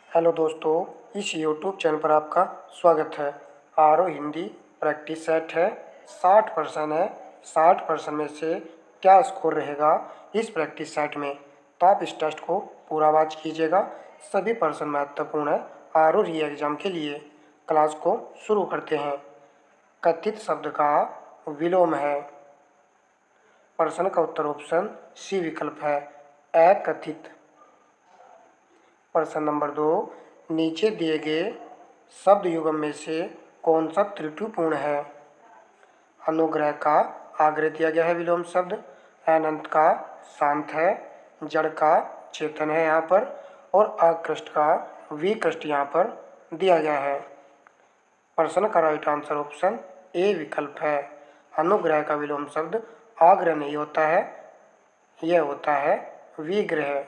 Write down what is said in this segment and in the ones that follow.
Hello दोस्तों, इस YouTube channel पर आपका स्वागत है। आरो हिंदी प्रैक्टिस सेट है, 60% है। 60% में से क्या स्कोर रहेगा इस प्रैक्टिस सेट में, तो आप इस टेस्ट को पूरा वॉच कीजिएगा। सभी पर्सन महत्वपूर्ण है आरो री एग्जाम के लिए। क्लास को शुरू करते हैं। कथित शब्द का विलोम है। प्रश्न का उत्तर ऑप्शन सी विकल्प है, अकथित। प्रश्न नंबर 2, नीचे दिए गए शब्द युगम में से कौन सा त्रुटिपूर्ण है? अनुग्रह का आग्रह दिया गया है विलोम शब्द, अनंत का शांत है, जड़ का चेतन है यहाँ पर, और आकृष्ट का विकृष्ट यहाँ पर दिया गया है। प्रश्न का राइट आंसर ऑप्शन ए विकल्प है। अनुग्रह का विलोम शब्द आग्रह नहीं होता है, यह होता है विग्रह।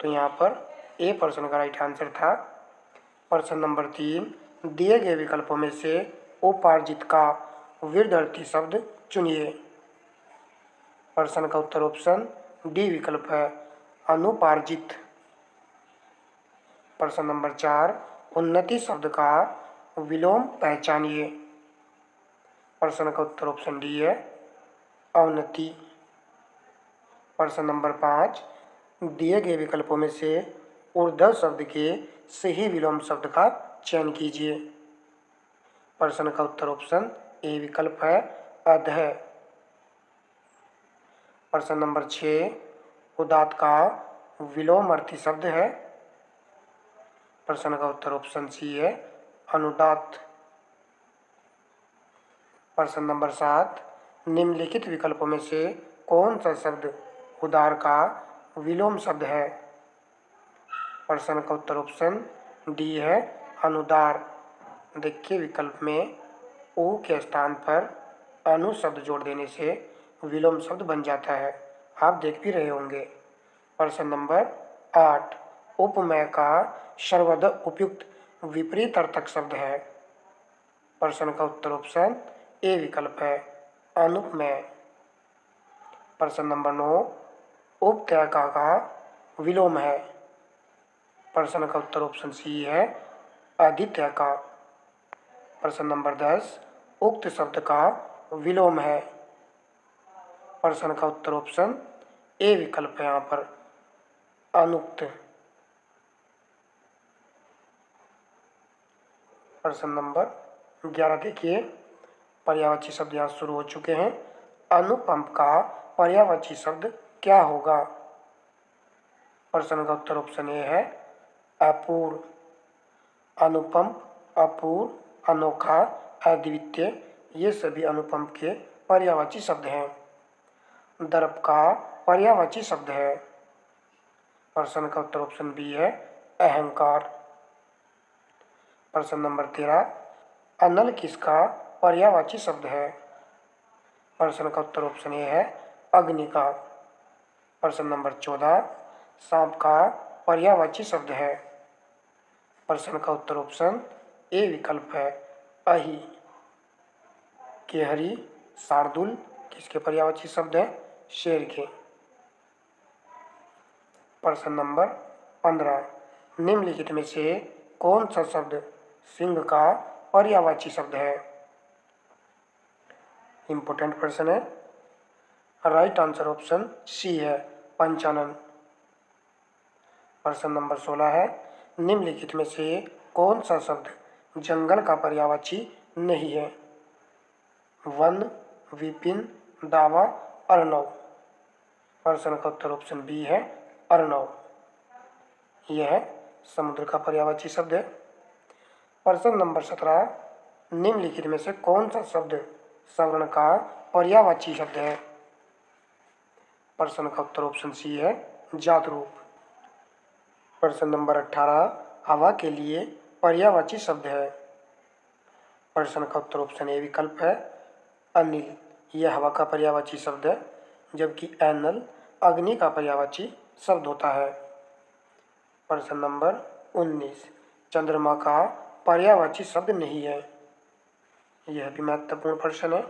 तो यहाँ पर ए प्रश्न का राइट आंसर था। प्रश्न नंबर 3, दिए गए विकल्पों में से उपार्जित का विरुद्धार्थी शब्द चुनिए। प्रश्न का उत्तर ऑप्शन डी विकल्प है, अनुपार्जित। प्रश्न नंबर 4, उन्नति शब्द का विलोम पहचानिए। प्रश्न का उत्तर ऑप्शन डी है, अवनति। प्रश्न नंबर 5, दिए गए विकल्पों में से ऊर्ध्व शब्द के सही विलोम शब्द का चयन कीजिए। प्रश्न का उत्तर ऑप्शन ए विकल्प है, अधः। प्रश्न नंबर 6, उदात्त का विलोमार्थी शब्द है। प्रश्न का उत्तर ऑप्शन सी है, अनुदात्त। प्रश्न नंबर 7, निम्नलिखित विकल्पों में से कौन सा शब्द उदार का विलोम शब्द है? प्रश्न का उत्तर ऑप्शन डी है, अनुदार। देखिए विकल्प में ऊ के स्थान पर अनु शब्द जोड़ देने से विलोम शब्द बन जाता है, आप देख भी रहे होंगे। प्रश्न नंबर 8, उपमेय का सर्वदा उपयुक्त विपरीत अर्थक शब्द है। प्रश्न का उत्तर ऑप्शन ए विकल्प है, अनुपमेय। प्रश्न नंबर 9, उपत्यका का विलोम है। प्रश्न का उत्तर ऑप्शन सी है, अधित्यका। प्रश्न नंबर 10, उक्त शब्द का विलोम है। प्रश्न का उत्तर ऑप्शन ए विकल्प है यहाँ पर, अनुक्त। प्रश्न नंबर 11 देखिए, पर्यायवाची शब्द यहाँ शुरू हो चुके हैं। अनुपम का पर्यायवाची शब्द क्या होगा? प्रश्न का उत्तर ऑप्शन ए है, अपूर्व। अनुपम, अपूर्व, अनोखा, अद्वितीय, ये सभी अनुपम के पर्यायवाची शब्द हैं। दर्प का पर्यायवाची शब्द है। प्रश्न का उत्तर ऑप्शन बी है, अहंकार। प्रश्न नंबर 13, अनल किसका पर्यायवाची शब्द है? प्रश्न का उत्तर ऑप्शन ए है, अग्नि का। प्रश्न नंबर 14, सांप का पर्यायवाची शब्द है। प्रश्न का उत्तर ऑप्शन ए विकल्प है, अहि। केहरी, शार्दुल किसके पर्यायवाची शब्द है? शेर के। प्रश्न नंबर 15, निम्नलिखित में से कौन सा शब्द सिंह का पर्यायवाची शब्द है? इंपोर्टेंट प्रश्न है। राइट आंसर ऑप्शन सी है, पंचानन। प्रश्न नंबर 16 है, निम्नलिखित में से कौन सा शब्द जंगल का पर्यायवाची नहीं है? वन, विपिन, दावा, अर्णव। प्रश्न का उत्तर ऑप्शन बी है, अर्णव। यह समुद्र का पर्यायवाची शब्द है। प्रश्न नंबर 17, निम्नलिखित में से कौन सा शब्द सवर्ण का पर्यायवाची शब्द है? प्रश्न का उत्तर ऑप्शन सी है, जात रूप। प्रश्न नंबर 18, हवा के लिए पर्यायवाची शब्द है। प्रश्न का उत्तर ऑप्शन ए विकल्प है, अनिल। यह हवा का पर्यायवाची शब्द है, जबकि एनल अग्नि का पर्यायवाची शब्द होता है। प्रश्न नंबर 19, चंद्रमा का पर्यायवाची शब्द नहीं है। यह भी महत्वपूर्ण प्रश्न है।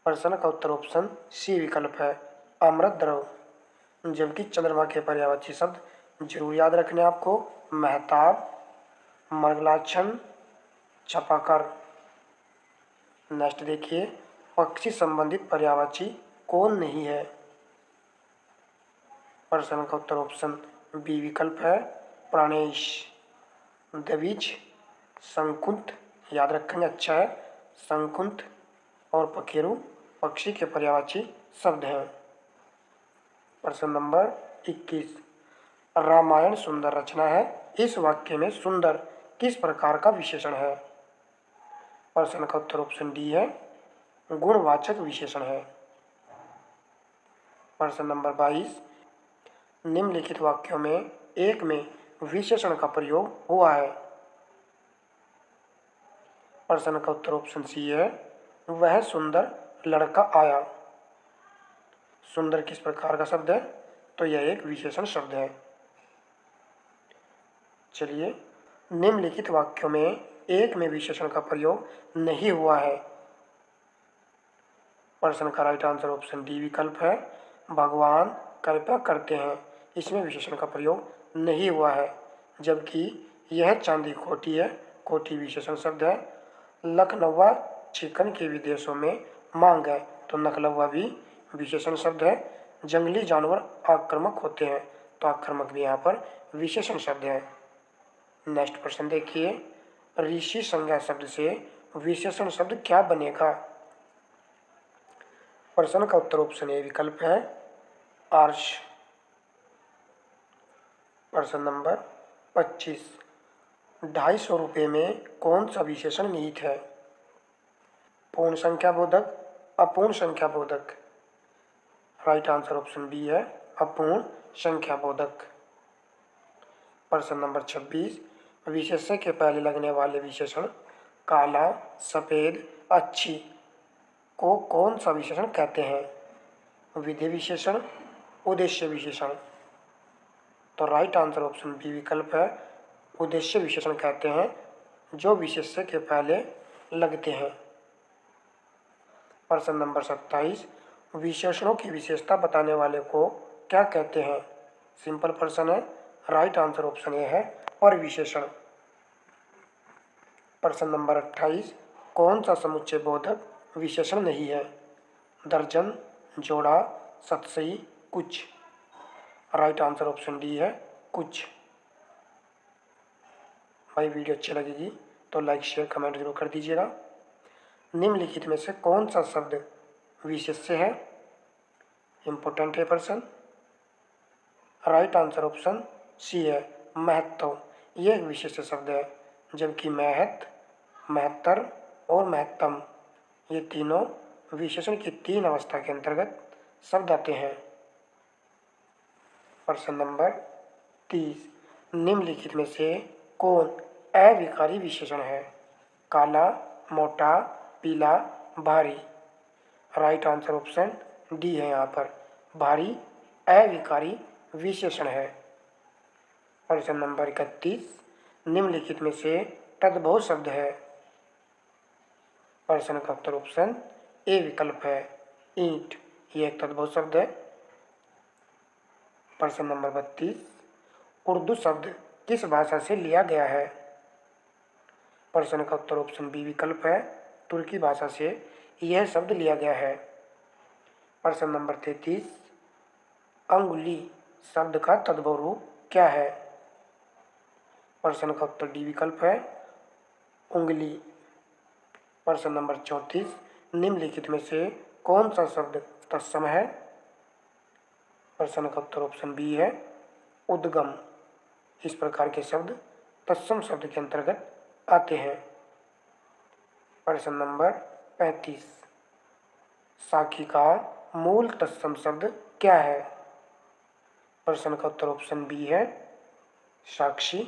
प्रश्न का उत्तर ऑप्शन सी विकल्प है, अमृत द्रव, जबकि चंद्रमा के पर्यायवाची शब्द जरूर याद रखने आपको, महताब, मर्गलाक्षण, छपाकर। नेक्स्ट देखिए, पक्षी संबंधित पर्यायवाची कौन नहीं है? प्रश्न का उत्तर ऑप्शन बी विकल्प है, प्राणेश। द्विज, शंकुंत, याद रखेंगे अच्छा है, शंकुंत और पखेरु पक्षी के पर्यायवाची शब्द हैं। प्रश्न नंबर 21, रामायण सुंदर रचना है, इस वाक्य में सुंदर किस प्रकार का विशेषण है? प्रश्न का उत्तर ऑप्शन डी है, गुणवाचक विशेषण है। प्रश्न नंबर 22, निम्नलिखित वाक्यों में एक में विशेषण का प्रयोग हुआ है। प्रश्न का उत्तर ऑप्शन सी है, वह सुंदर लड़का आया। सुंदर किस प्रकार का शब्द है? तो यह एक विशेषण शब्द है। चलिए, निम्नलिखित वाक्यों में एक में विशेषण का प्रयोग नहीं हुआ है। प्रश्न का राइट आंसर ऑप्शन डी विकल्प है, भगवान कृपा करते हैं, इसमें विशेषण का प्रयोग नहीं हुआ है। जबकि यह चांदी खोटी है, खोटी विशेषण शब्द है। लखनऊआ चिकन के विदेशों में मांग है, तो नखलऊआ भी विशेषण शब्द है। जंगली जानवर आक्रामक होते हैं, तो आक्रामक भी यहाँ पर विशेषण शब्द है। नेक्स्ट प्रश्न देखिए, ऋषि संज्ञा शब्द से विशेषण शब्द क्या बनेगा? प्रश्न का उत्तर ऑप्शन ए विकल्प है, आर्ष। प्रश्न नंबर 25, 250 रुपये में कौन सा विशेषण निहित है? पूर्ण संख्या बोधक, अपूर्ण संख्या बोधक। राइट आंसर ऑप्शन बी है, अपूर्ण संख्या बोधक। प्रश्न नंबर 26, विशेष्य के पहले लगने वाले विशेषण काला, सफेद, अच्छी को कौन सा विशेषण कहते हैं? विधेय विशेषण, उद्देश्य विशेषण। तो राइट आंसर ऑप्शन बी विकल्प है, उद्देश्य विशेषण कहते हैं जो विशेष्य के पहले लगते हैं। प्रश्न नंबर 27, विशेषणों की विशेषता बताने वाले को क्या कहते हैं? सिंपल प्रश्न है, राइट आंसर ऑप्शन ए है, परिविशेषण। प्रश्न नंबर 28, कौन सा समुच्चय बोधक विशेषण नहीं है? दर्जन, जोड़ा, सतसई, कुछ। राइट आंसर ऑप्शन डी है, कुछ। भाई वीडियो अच्छी लगेगी तो लाइक शेयर कमेंट जरूर कर दीजिएगा। निम्नलिखित में से कौन सा शब्द विशेष्य है? इंपॉर्टेंट है प्रश्न। राइट आंसर ऑप्शन सी है, महत्व। यह एक विशेष्य शब्द है, जबकि महत, महत्तर और महत्तम ये तीनों विशेषण की 3 अवस्था के अंतर्गत शब्द आते हैं। प्रश्न नंबर 30, निम्नलिखित में से कौन अविकारी विशेषण है? काला, मोटा, पीला, भारी। राइट आंसर ऑप्शन डी है, यहाँ पर भारी अविकारी विशेषण है। प्रश्न नंबर 31, निम्नलिखित में से तद्भव शब्द है? प्रश्न का उत्तर ऑप्शन ए विकल्प है, ईंट। यह एक तद्भव शब्द है। प्रश्न नंबर 32, उर्दू शब्द किस भाषा से लिया गया है? प्रश्न का उत्तर ऑप्शन बी विकल्प है, तुर्की भाषा से यह शब्द लिया गया है। प्रश्न नंबर 33, अंगुली शब्द का तद्भव रूप क्या है? प्रश्न का उत्तर डी विकल्प है, उंगली। प्रश्न नंबर 34, निम्नलिखित में से कौन सा शब्द तत्सम है? प्रश्न का उत्तर ऑप्शन बी है, उद्गम। इस प्रकार के शब्द तत्सम शब्द के अंतर्गत आते हैं। प्रश्न नंबर 35, साखी का मूल तत्सम शब्द क्या है? प्रश्न का उत्तर ऑप्शन बी है, साक्षी।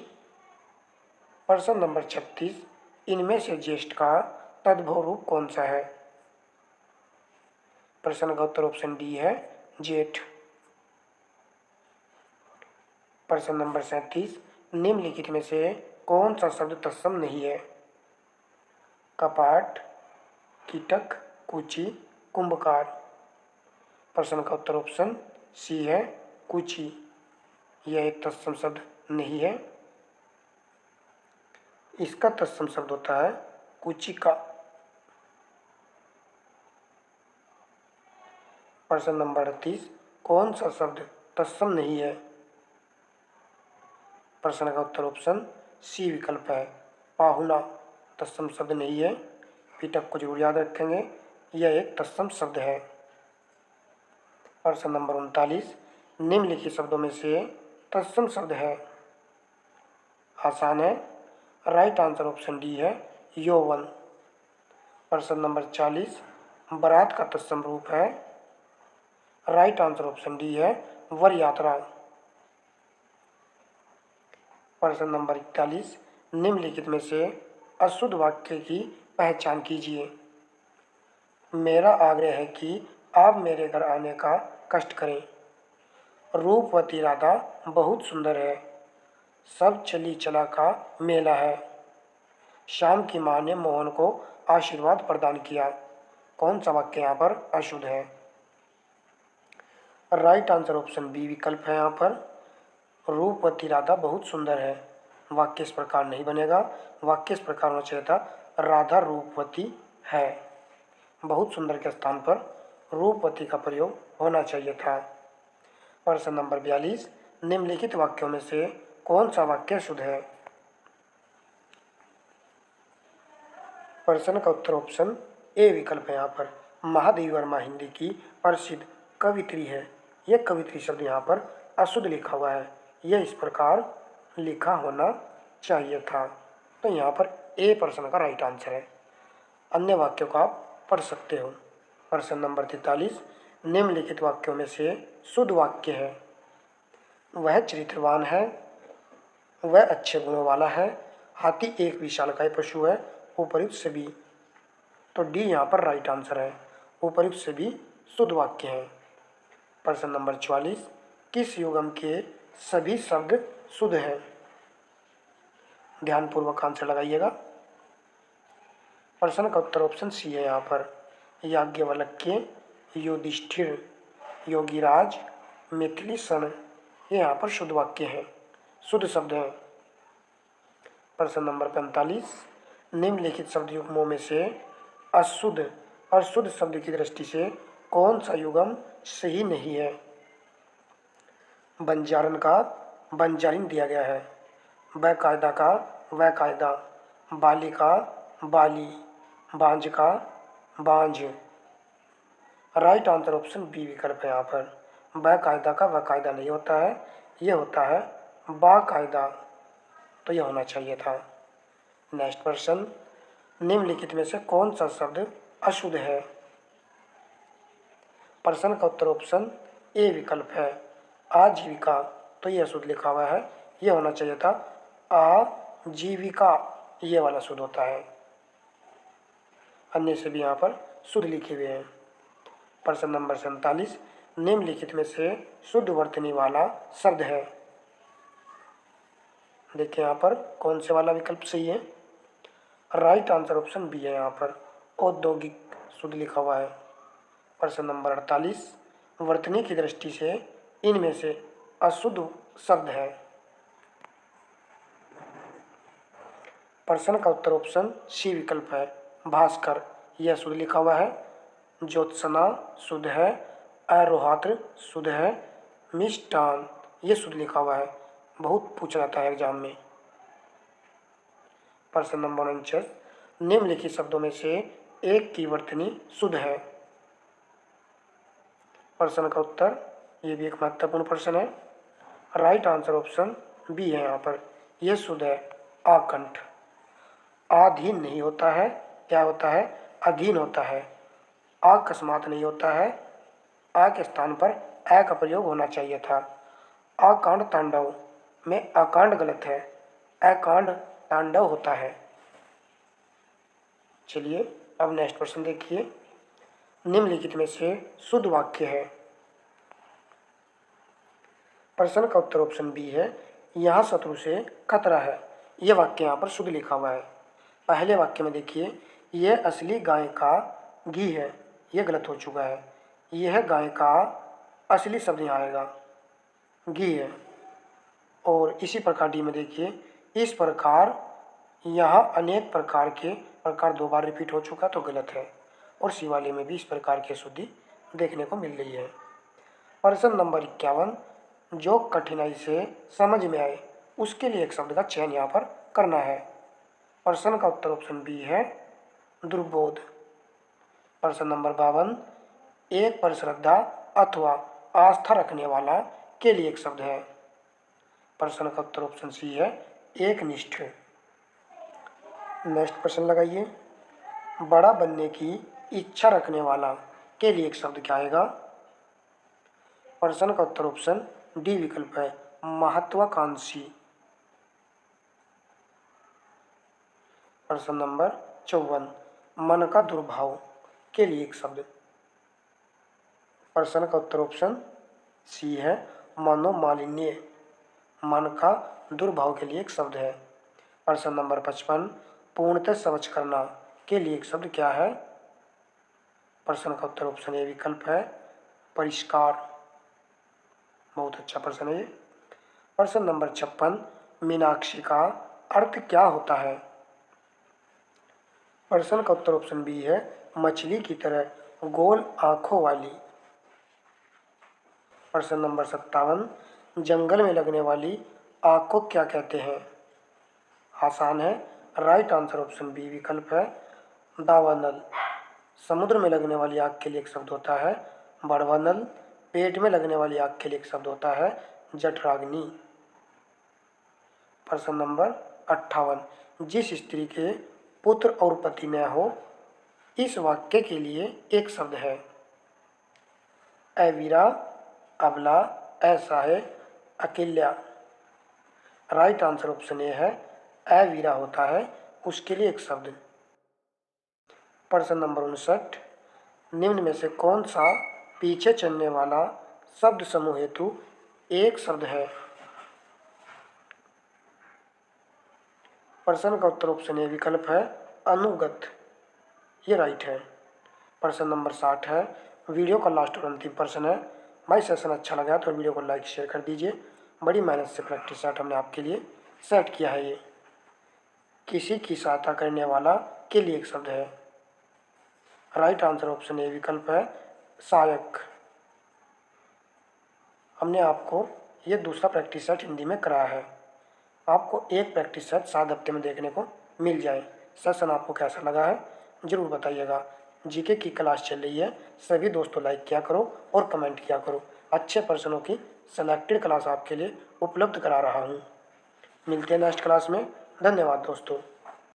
प्रश्न नंबर 36, इनमें से ज्येष्ठ का तद्भव रूप कौन सा है? प्रश्न का उत्तर ऑप्शन डी है, जेठ। प्रश्न नंबर 37, निम्नलिखित में से कौन सा शब्द तत्सम नहीं है? कपाट, कीटक, कुची, कुंभकार। प्रश्न का उत्तर ऑप्शन सी है, कुची। यह एक तत्सम शब्द नहीं है। इसका तत्सम शब्द होता है कुचिका। प्रश्न नंबर 38, कौन सा शब्द तत्सम नहीं है? प्रश्न का उत्तर ऑप्शन सी विकल्प है, पाहुना तत्सम शब्द नहीं है। पीटक को जरूर याद रखेंगे, यह एक तत्सम शब्द है। प्रश्न नंबर 39, निम्नलिखित शब्दों में से तत्सम शब्द है? आसान है, राइट आंसर ऑप्शन डी है, यौवन। प्रश्न नंबर 40, बारात का तत्सम रूप है? राइट आंसर ऑप्शन डी है, वर यात्रा। प्रश्न नंबर 41, निम्नलिखित में से अशुद्ध वाक्य की पहचान कीजिए। मेरा आग्रह है कि आप मेरे घर आने का कष्ट करें। रूपवती राधा बहुत सुंदर है। सब चली चला का मेला है। श्याम की माँ ने मोहन को आशीर्वाद प्रदान किया। कौन सा वाक्य यहाँ पर अशुद्ध है? राइट आंसर ऑप्शन बी विकल्प है। यहाँ पर रूपवती राधा बहुत सुंदर है, वाक्य इस प्रकार नहीं बनेगा। वाक्य इस प्रकार होना चाहिए था, राधा रूपवती है। बहुत सुंदर के स्थान पर रूपवती का प्रयोग होना चाहिए था। प्रश्न नंबर 42, निम्नलिखित वाक्यों में से कौन सा वाक्य शुद्ध है? प्रश्न का उत्तर ऑप्शन ए विकल्प है। यहाँ पर महादेवी वर्मा हिंदी की प्रसिद्ध कवित्री है। यह कवित्री शब्द यहाँ पर अशुद्ध लिखा हुआ है, यह इस प्रकार लिखा होना चाहिए था। तो यहाँ पर ए प्रश्न का राइट आंसर है। अन्य वाक्यों को आप पढ़ सकते हो। प्रश्न नंबर 43, निम्नलिखित वाक्यों में से शुद्ध वाक्य है? वह चरित्रवान है, वह अच्छे गुणों वाला है, हाथी एक विशालकाय पशु है, उपयुक्त सभी। तो डी यहाँ पर राइट आंसर है, उपयुक्त सभी शुद्ध वाक्य हैं। प्रश्न नंबर 44, किस युगम के सभी शब्द शुद्ध हैं? ध्यानपूर्वक आंसर लगाइएगा। प्रश्न का उत्तर ऑप्शन सी है। यहाँ पर याज्ञवल्क्य, युधिष्ठिर, योगीराज, मैथिली सन, ये यहाँ पर शुद्ध वाक्य हैं, शुद्ध शब्द हैं। प्रश्न नंबर 45, निम्नलिखित शब्द युग्मों में से अशुद्ध और शुद्ध शब्द की दृष्टि से कौन सा युग्म सही नहीं है? बंजारन का बंजारिन दिया गया है, बेकायदा का वकायदा, बाली का बाली, बांझ का बांझ। राइट आंसर ऑप्शन बी विकल्प है। यहाँ पर बेकायदा का वकायदा नहीं होता है, यह होता है बाकायदा, तो यह होना चाहिए था। नेक्स्ट प्रश्न, निम्नलिखित में से कौन सा शब्द अशुद्ध है? प्रश्न का उत्तर ऑप्शन ए विकल्प है, आजीविका, तो यह अशुद्ध लिखा हुआ है, यह होना चाहिए था आजीविका, ये वाला शुद्ध होता है। अन्य से भी यहाँ पर शुद्ध लिखे हुए हैं। प्रश्न नंबर 47, निम्नलिखित में से शुद्ध वर्तनी वाला शब्द है? देखिए यहाँ पर कौन से वाला विकल्प सही है? राइट आंसर ऑप्शन बी है। यहाँ पर औद्योगिक शुद्ध लिखा हुआ है। प्रश्न नंबर 48, वर्तनी की दृष्टि से इनमें से अशुद्ध शब्द है? प्रश्न का उत्तर ऑप्शन सी विकल्प है, भास्कर, यह शुद्ध लिखा हुआ है। ज्योत्सना शुद्ध है, आरोहात्र शुद्ध है, मिष्टान, ये शुद्ध लिखा हुआ है, बहुत पूछा जाता है एग्जाम में। प्रश्न नंबर 49, निम्नलिखित शब्दों में से एक की वर्तनी शुद्ध है? प्रश्न का उत्तर, ये भी एक महत्वपूर्ण प्रश्न है। राइट आंसर ऑप्शन बी है। यहाँ पर यह शुद्ध है, आकंठ। आधीन नहीं होता है, क्या होता है? अधीन होता है। अकस्मात नहीं होता है, आ के स्थान पर ए का प्रयोग होना चाहिए था। अकांड तांडव में अकांड गलत है, अकांड तांडव होता है। चलिए अब नेक्स्ट प्रश्न देखिए, निम्नलिखित में से शुद्ध वाक्य है? प्रश्न का उत्तर ऑप्शन बी है, यहाँ शत्रु से खतरा है, यह वाक्य यहाँ पर शुद्ध लिखा हुआ है। पहले वाक्य में देखिए, यह असली गाय का घी है, यह गलत हो चुका है। यह गाय का असली शब्द यहाँ आएगा, घी है। और इसी प्रकार डी में देखिए, इस प्रकार यहाँ अनेक प्रकार के प्रकार 2 बार रिपीट हो चुका तो गलत है, और सी वाले में भी इस प्रकार की अशुद्धि देखने को मिल रही है। प्रश्न नंबर 51, जो कठिनाई से समझ में आए उसके लिए एक शब्द का चयन यहाँ पर करना है। प्रश्न का उत्तर ऑप्शन बी है दुर्बोध। प्रश्न नंबर 52, एक पर श्रद्धा अथवा आस्था रखने वाला के लिए एक शब्द है। प्रश्न का उत्तर ऑप्शन सी है एकनिष्ठ। नेक्स्ट प्रश्न लगाइए, बड़ा बनने की इच्छा रखने वाला के लिए एक शब्द क्या आएगा। प्रश्न का उत्तर ऑप्शन डी विकल्प है महत्वाकांक्षी। प्रश्न नंबर 54, मन का दुर्भाव के लिए एक शब्द। प्रश्न का उत्तर ऑप्शन सी है मनोमालिन्य। मन का दुर्भाव के लिए एक शब्द है। प्रश्न नंबर 55, पूर्णतः समझ करना के लिए एक शब्द क्या है। प्रश्न का उत्तर ऑप्शन ए विकल्प है परिष्कार। बहुत अच्छा प्रश्न है ये। प्रश्न नंबर 56, मीनाक्षी का अर्थ क्या होता है। प्रश्न का उत्तर ऑप्शन बी है मछली की तरह गोल आंखों वाली। प्रश्न नंबर 57, जंगल में लगने आग को क्या कहते हैं। आसान है, राइट आंसर ऑप्शन बी विकल्प है दावानल। समुद्र में लगने वाली आग के लिए एक शब्द होता है बड़वानल। पेट में लगने वाली आग के लिए एक शब्द होता है जठराग्नि। प्रश्न नंबर 58, जिस स्त्री के पुत्र और पति न हो, इस वाक्य के लिए एक शब्द है। अवीरा, अबला, असहाय, अकेल्या। राइट आंसर ऑप्शन ए है अवीरा होता है उसके लिए एक शब्द। प्रश्न नंबर 59, निम्न में से कौन सा पीछे चलने वाला शब्द समूह हेतु एक शब्द है। प्रश्न का उत्तर ऑप्शन ए विकल्प है अनुगत। ये राइट है। प्रश्न नंबर 60 है, वीडियो का लास्ट और अंतिम प्रश्न है। भाई सेशन अच्छा लगा तो वीडियो को लाइक शेयर कर दीजिए। बड़ी मेहनत से प्रैक्टिस सेट हमने आपके लिए सेट किया है। ये किसी की सहायता करने वाला के लिए एक शब्द है। राइट आंसर ऑप्शन ए विकल्प है सहायक। हमने आपको ये दूसरा प्रैक्टिस सेट हिंदी में कराया है। आपको एक प्रैक्टिस सेट 7 हफ्ते में देखने को मिल जाए। सेशन आपको कैसा लगा है ज़रूर बताइएगा। जीके की क्लास चल रही है, सभी दोस्तों लाइक किया करो और कमेंट किया करो। अच्छे प्रश्नों की सेलेक्टेड क्लास आपके लिए उपलब्ध करा रहा हूँ। मिलते हैं नेक्स्ट क्लास में। धन्यवाद दोस्तों।